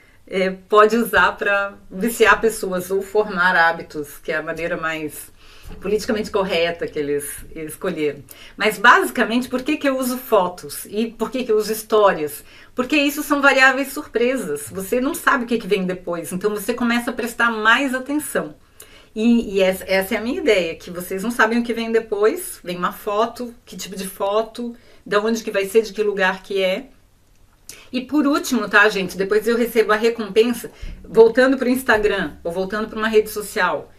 pode usar para viciar pessoas ou formar hábitos, que é a maneira mais politicamente correta que eles escolheram. Mas basicamente, por que eu uso fotos? E por que eu uso histórias? Porque isso são variáveis surpresas. Você não sabe o que vem depois, então você começa a prestar mais atenção. E essa é a minha ideia, que vocês não sabem o que vem depois. Vem uma foto, que tipo de foto, de onde que vai ser, de que lugar que é. E por último, tá, gente? Depois eu recebo a recompensa, voltando para o Instagram, ou voltando para uma rede social.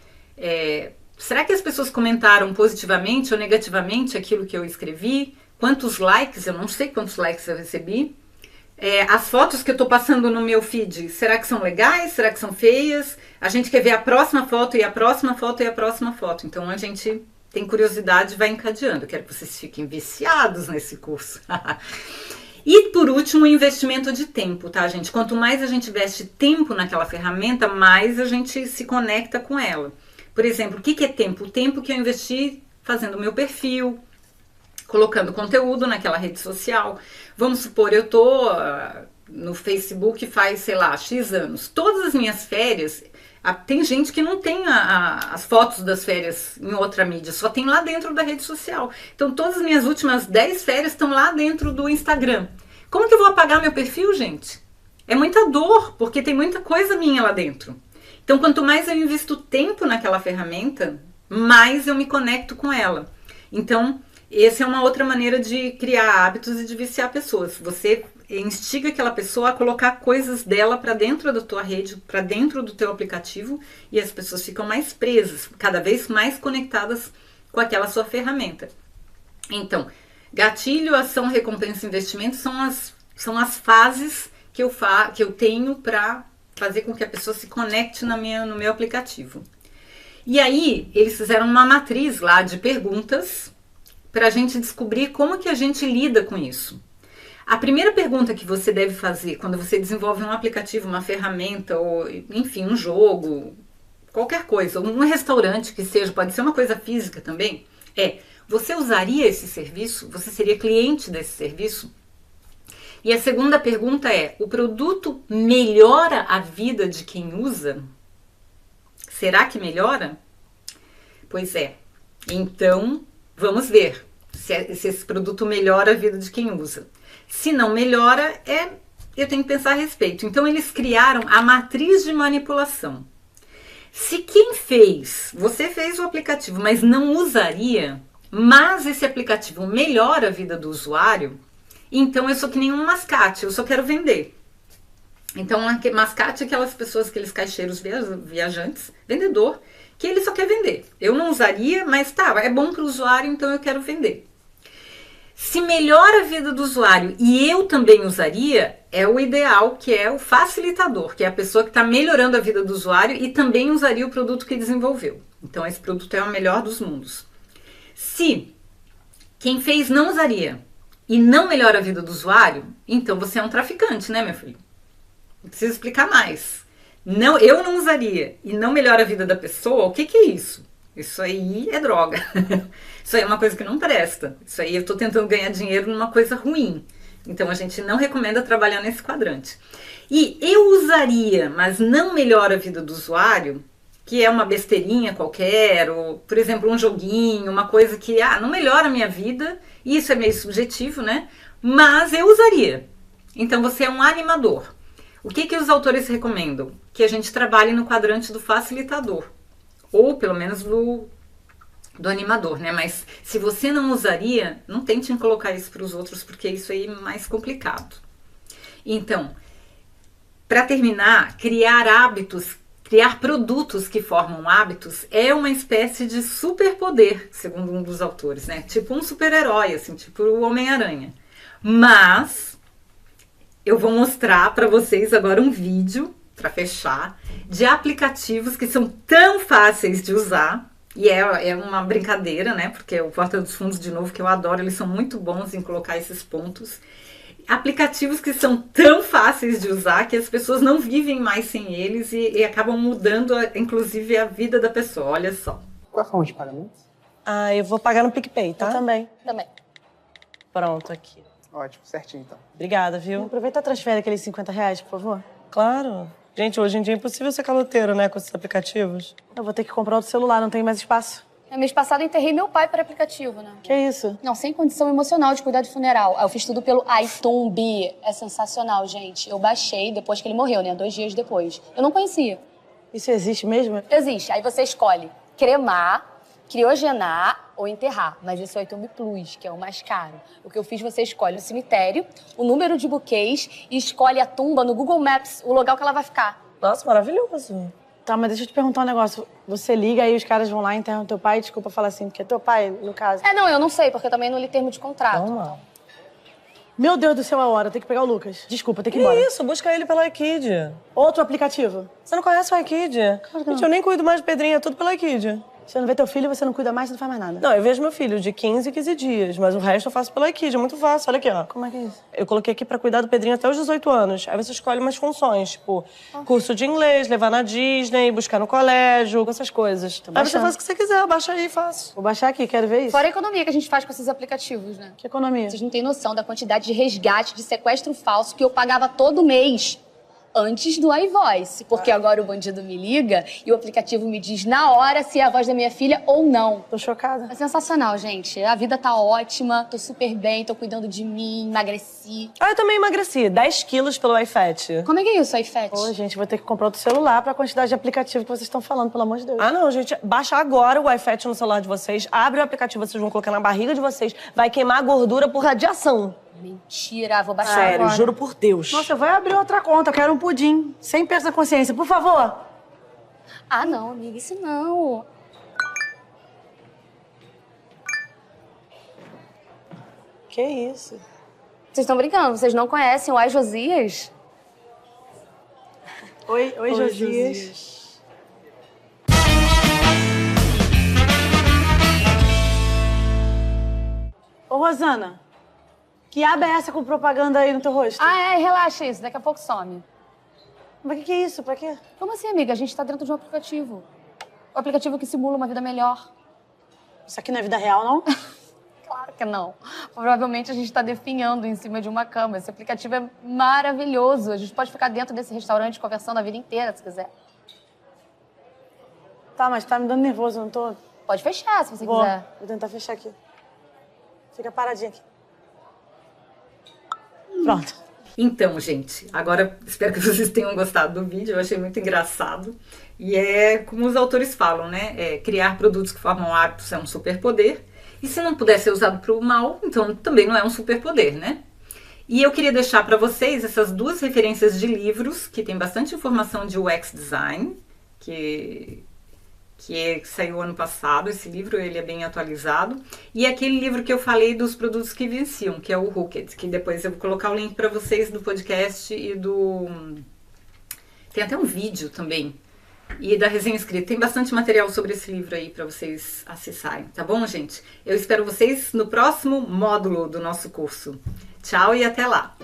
Será que as pessoas comentaram positivamente ou negativamente aquilo que eu escrevi? Quantos likes? Eu não sei quantos likes eu recebi. As fotos que eu estou passando no meu feed, será que são legais? Será que são feias? A gente quer ver a próxima foto e a próxima foto e a próxima foto. Então a gente tem curiosidade e vai encadeando. Eu quero que vocês fiquem viciados nesse curso. E por último, o investimento de tempo, tá, gente? Quanto mais a gente investe tempo naquela ferramenta, mais a gente se conecta com ela. Por exemplo, o que é tempo? O tempo que eu investi fazendo o meu perfil, colocando conteúdo naquela rede social. Vamos supor, eu tô no Facebook faz, sei lá, X anos. Todas as minhas férias, tem gente que não tem as fotos das férias em outra mídia, só tem lá dentro da rede social. Então todas as minhas últimas 10 férias estão lá dentro do Instagram. Como que eu vou apagar meu perfil, gente? É muita dor, porque tem muita coisa minha lá dentro. Então, quanto mais eu invisto tempo naquela ferramenta, mais eu me conecto com ela. Então, essa é uma outra maneira de criar hábitos e de viciar pessoas. Você instiga aquela pessoa a colocar coisas dela para dentro da tua rede, para dentro do teu aplicativo, e as pessoas ficam mais presas, cada vez mais conectadas com aquela sua ferramenta. Então, gatilho, ação, recompensa e investimento são as fases que eu tenho para fazer com que a pessoa se conecte no meu aplicativo. E aí, eles fizeram uma matriz lá de perguntas para a gente descobrir como que a gente lida com isso. A primeira pergunta que você deve fazer quando você desenvolve um aplicativo, uma ferramenta, ou enfim, um jogo, qualquer coisa, um restaurante que seja, pode ser uma coisa física também, Você usaria esse serviço? Você seria cliente desse serviço? E a segunda pergunta é, o produto melhora a vida de quem usa? Será que melhora? Pois é. Então, vamos ver se esse produto melhora a vida de quem usa. Se não melhora, eu tenho que pensar a respeito. Então, eles criaram a matriz de manipulação. Se quem fez, você fez o aplicativo, mas não usaria, mas esse aplicativo melhora a vida do usuário, então eu sou que nem um mascate, eu só quero vender. Então, mascate é aquelas pessoas, aqueles caixeiros viajantes, vendedor, que ele só quer vender. Eu não usaria, mas tá, é bom para o usuário, então eu quero vender. Se melhora a vida do usuário e eu também usaria, é o ideal, que é o facilitador, que é a pessoa que está melhorando a vida do usuário e também usaria o produto que desenvolveu. Então, esse produto é o melhor dos mundos. Se quem fez não usaria e não melhora a vida do usuário, então você é um traficante, né, meu filho? Não preciso explicar mais. Não, eu não usaria e não melhora a vida da pessoa, o que é isso? Isso aí é droga. Isso aí é uma coisa que não presta. Isso aí eu estou tentando ganhar dinheiro numa coisa ruim. Então a gente não recomenda trabalhar nesse quadrante. E eu usaria, mas não melhora a vida do usuário, que é uma besteirinha qualquer, ou, por exemplo, um joguinho, uma coisa que não melhora a minha vida, e isso é meio subjetivo, né? Mas eu usaria. Então você é um animador. O que os autores recomendam? Que a gente trabalhe no quadrante do facilitador, ou pelo menos do animador, né? Mas se você não usaria, não tente colocar isso para os outros, porque isso aí é mais complicado. Então, para terminar, criar hábitos, criar produtos que formam hábitos é uma espécie de superpoder, segundo um dos autores, né? Tipo um super-herói, assim, tipo o Homem-Aranha. Mas eu vou mostrar para vocês agora um vídeo, para fechar, de aplicativos que são tão fáceis de usar. E é uma brincadeira, né? Porque o Porta dos Fundos, de novo, que eu adoro, eles são muito bons em colocar esses pontos. Aplicativos que são tão fáceis de usar que as pessoas não vivem mais sem eles e acabam mudando, inclusive, a vida da pessoa. Olha só. Qual é a forma de pagamento? Eu vou pagar no PicPay, tá? Eu também. Pronto, aqui. Ótimo, certinho então. Obrigada, viu? Aproveita e transfere aqueles R$50, por favor. Claro. Gente, hoje em dia é impossível ser caloteiro, né, com esses aplicativos. Eu vou ter que comprar outro celular, não tenho mais espaço. Mês passado eu enterrei meu pai por aplicativo, né? Que isso? Não, sem condição emocional de cuidar de funeral. Eu fiz tudo pelo iTunes. É sensacional, gente. Eu baixei depois que ele morreu, né? 2 dias depois. Eu não conhecia. Isso existe mesmo? Existe. Aí você escolhe cremar, criogenar ou enterrar. Mas esse é o iTunes Plus, que é o mais caro. O que eu fiz, você escolhe o cemitério, o número de buquês e escolhe a tumba no Google Maps, o lugar que ela vai ficar. Nossa, maravilhoso. Tá, mas deixa eu te perguntar um negócio. Você liga aí, os caras vão lá, enterram teu pai, desculpa falar assim, porque é teu pai, no caso. Não, eu não sei, porque eu também não li termo de contrato. Vamos lá. Meu Deus do céu, a hora, tem que pegar o Lucas. Desculpa, tem que ir Que embora. isso? Busca ele pelo iKid. Outro aplicativo. Você não conhece o iKid? Claro que não. Gente, eu nem cuido mais de Pedrinho, é tudo pelo iKid. Você não vê teu filho, você não cuida mais, você não faz mais nada. Não, eu vejo meu filho de 15 em 15 dias, mas o resto eu faço pelo iKid, é muito fácil. Olha aqui, ó. Como é que é isso? Eu coloquei aqui pra cuidar do Pedrinho até os 18 anos. Aí você escolhe umas funções, tipo, curso de inglês, levar na Disney, buscar no colégio, essas coisas. Aí você baixando. faz o que você quiser, baixa aí e faz. Vou baixar aqui, quero ver isso. Fora a economia que a gente faz com esses aplicativos, né? Que economia? Vocês não têm noção da quantidade de resgate, de sequestro falso que eu pagava todo mês antes do iVoice. Porque agora o bandido me liga e o aplicativo me diz na hora se é a voz da minha filha ou não. Tô chocada. É sensacional, gente. A vida tá ótima, tô super bem, tô cuidando de mim, emagreci. Eu também emagreci, 10 quilos pelo iFat. Como é que é isso, iFat? Ô, gente, vou ter que comprar outro celular pra quantidade de aplicativo que vocês estão falando, pelo amor de Deus. Não, gente, baixa agora o iFat no celular de vocês, abre o aplicativo, vocês vão colocar na barriga de vocês, vai queimar a gordura por radiação. Mentira, vou baixar Sério, agora. juro por Deus. Nossa, vai abrir outra conta, eu quero um pudim. Sem peso na consciência, por favor. Não, amiga, isso não. Que isso? Vocês estão brincando, vocês não conhecem o Ai Josias? Oi, Josias. Ô, Rosana, que aba é essa com propaganda aí no teu rosto? Relaxa isso, daqui a pouco some. Mas o que é isso? Pra quê? Como assim, amiga? A gente tá dentro de um aplicativo. O aplicativo que simula uma vida melhor. Isso aqui não é vida real, não? Claro que não. Provavelmente a gente está definhando em cima de uma cama. Esse aplicativo é maravilhoso. A gente pode ficar dentro desse restaurante conversando a vida inteira, se quiser. Tá, mas tá me dando nervoso, eu não tô... Pode fechar, se você quiser. Vou tentar fechar aqui. Fica paradinha aqui. Pronto. Então, gente, agora espero que vocês tenham gostado do vídeo, eu achei muito engraçado. E é como os autores falam, né? Criar produtos que formam hábitos é um superpoder. E se não puder ser usado para o mal, então também não é um superpoder, né? E eu queria deixar para vocês essas duas referências de livros, que tem bastante informação de UX Design, que saiu ano passado. Esse livro ele é bem atualizado. E aquele livro que eu falei dos produtos que venciam, que é o Hooked, que depois eu vou colocar o link para vocês do podcast e do... Tem até um vídeo também. E da resenha escrita. Tem bastante material sobre esse livro aí para vocês acessarem, tá bom, gente? Eu espero vocês no próximo módulo do nosso curso. Tchau e até lá!